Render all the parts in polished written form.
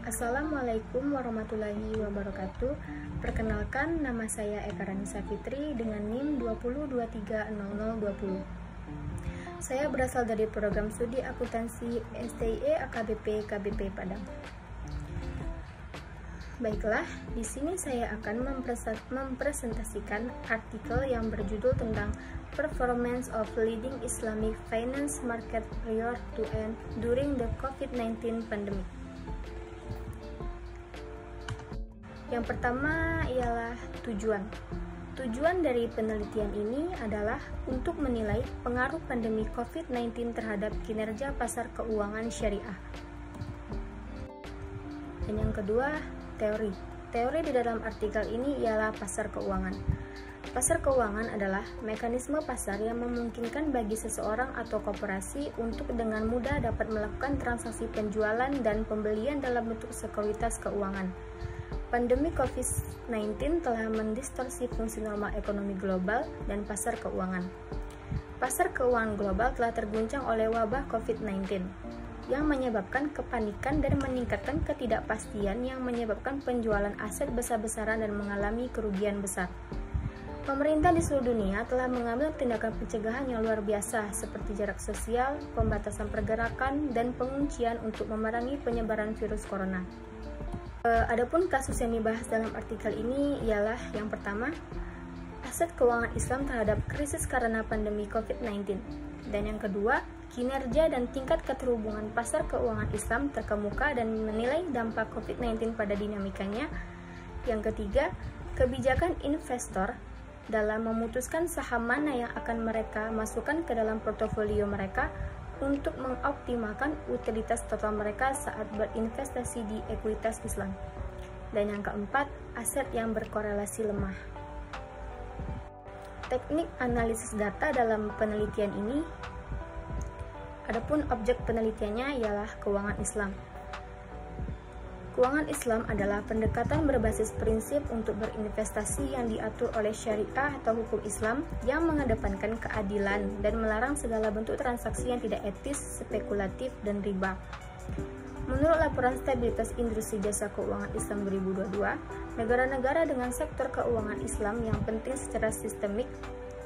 Assalamualaikum warahmatullahi wabarakatuh. Perkenalkan, nama saya Eka Ranisa Fitri dengan NIM 20230020. Saya berasal dari program studi akuntansi STIE AKBP KBP Padang. Baiklah, di sini saya akan mempresentasikan artikel yang berjudul tentang Performance of Leading Islamic Finance Market Prior to End During the COVID-19 Pandemic. Yang pertama ialah tujuan. Tujuan dari penelitian ini adalah untuk menilai pengaruh pandemi COVID-19 terhadap kinerja pasar keuangan syariah. Dan yang kedua, teori. Teori di dalam artikel ini ialah pasar keuangan. Pasar keuangan adalah mekanisme pasar yang memungkinkan bagi seseorang atau koperasi untuk dengan mudah dapat melakukan transaksi penjualan dan pembelian dalam bentuk sekuritas keuangan. Pandemi COVID-19 telah mendistorsi fungsi normal ekonomi global dan pasar keuangan. Pasar keuangan global telah terguncang oleh wabah COVID-19 yang menyebabkan kepanikan dan meningkatkan ketidakpastian yang menyebabkan penjualan aset besar-besaran dan mengalami kerugian besar. Pemerintah di seluruh dunia telah mengambil tindakan pencegahan yang luar biasa seperti jarak sosial, pembatasan pergerakan, dan penguncian untuk memerangi penyebaran virus corona. Adapun kasus yang dibahas dalam artikel ini ialah yang pertama, aset keuangan Islam terhadap krisis karena pandemi COVID-19. Dan yang kedua, kinerja dan tingkat keterhubungan pasar keuangan Islam terkemuka dan menilai dampak COVID-19 pada dinamikanya. Yang ketiga, kebijakan investor dalam memutuskan saham mana yang akan mereka masukkan ke dalam portofolio mereka untuk mengoptimalkan utilitas total mereka saat berinvestasi di ekuitas Islam. Dan yang keempat, aset yang berkorelasi lemah. Teknik analisis data dalam penelitian ini, adapun objek penelitiannya ialah keuangan Islam. Keuangan Islam adalah pendekatan berbasis prinsip untuk berinvestasi yang diatur oleh syariah atau hukum Islam yang mengedepankan keadilan dan melarang segala bentuk transaksi yang tidak etis, spekulatif, dan riba. Menurut laporan stabilitas industri jasa keuangan Islam 2022, negara-negara dengan sektor keuangan Islam yang penting secara sistemik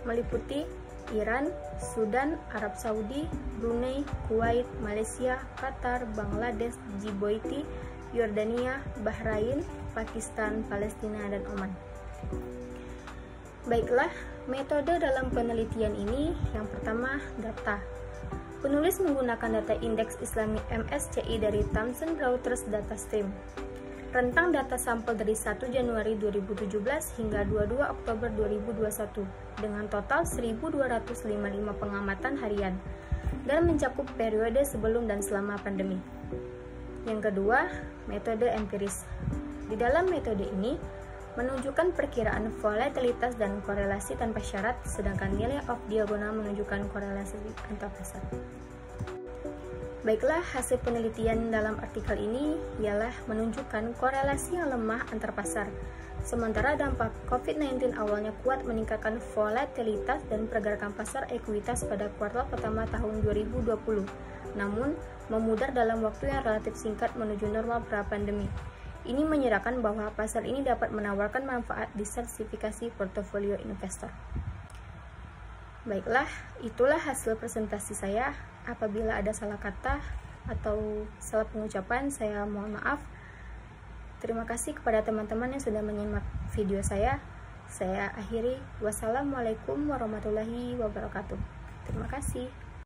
meliputi Iran, Sudan, Arab Saudi, Brunei, Kuwait, Malaysia, Qatar, Bangladesh, Djibouti, Yordania, Bahrain, Pakistan, Palestina, dan Oman. Baiklah, metode dalam penelitian ini yang pertama, data. Penulis menggunakan data indeks Islami MSCI dari Thomson Reuters Data Stream. Rentang data sampel dari 1 Januari 2017 hingga 22 Oktober 2021 dengan total 1.255 pengamatan harian dan mencakup periode sebelum dan selama pandemi. Yang kedua, metode empiris. Di dalam metode ini, menunjukkan perkiraan volatilitas dan korelasi tanpa syarat, sedangkan nilai off diagonal menunjukkan korelasi antar pasar. Baiklah, hasil penelitian dalam artikel ini ialah menunjukkan korelasi yang lemah antar pasar. Sementara dampak COVID-19 awalnya kuat meningkatkan volatilitas dan pergerakan pasar ekuitas pada kuartal pertama tahun 2020. Namun, memudar dalam waktu yang relatif singkat menuju normal pra-pandemi. Ini menyerahkan bahwa pasar ini dapat menawarkan manfaat diversifikasi portofolio investor. Baiklah, itulah hasil presentasi saya. Apabila ada salah kata atau salah pengucapan, saya mohon maaf. Terima kasih kepada teman-teman yang sudah menyimak video saya. Saya akhiri. Wassalamualaikum warahmatullahi wabarakatuh. Terima kasih.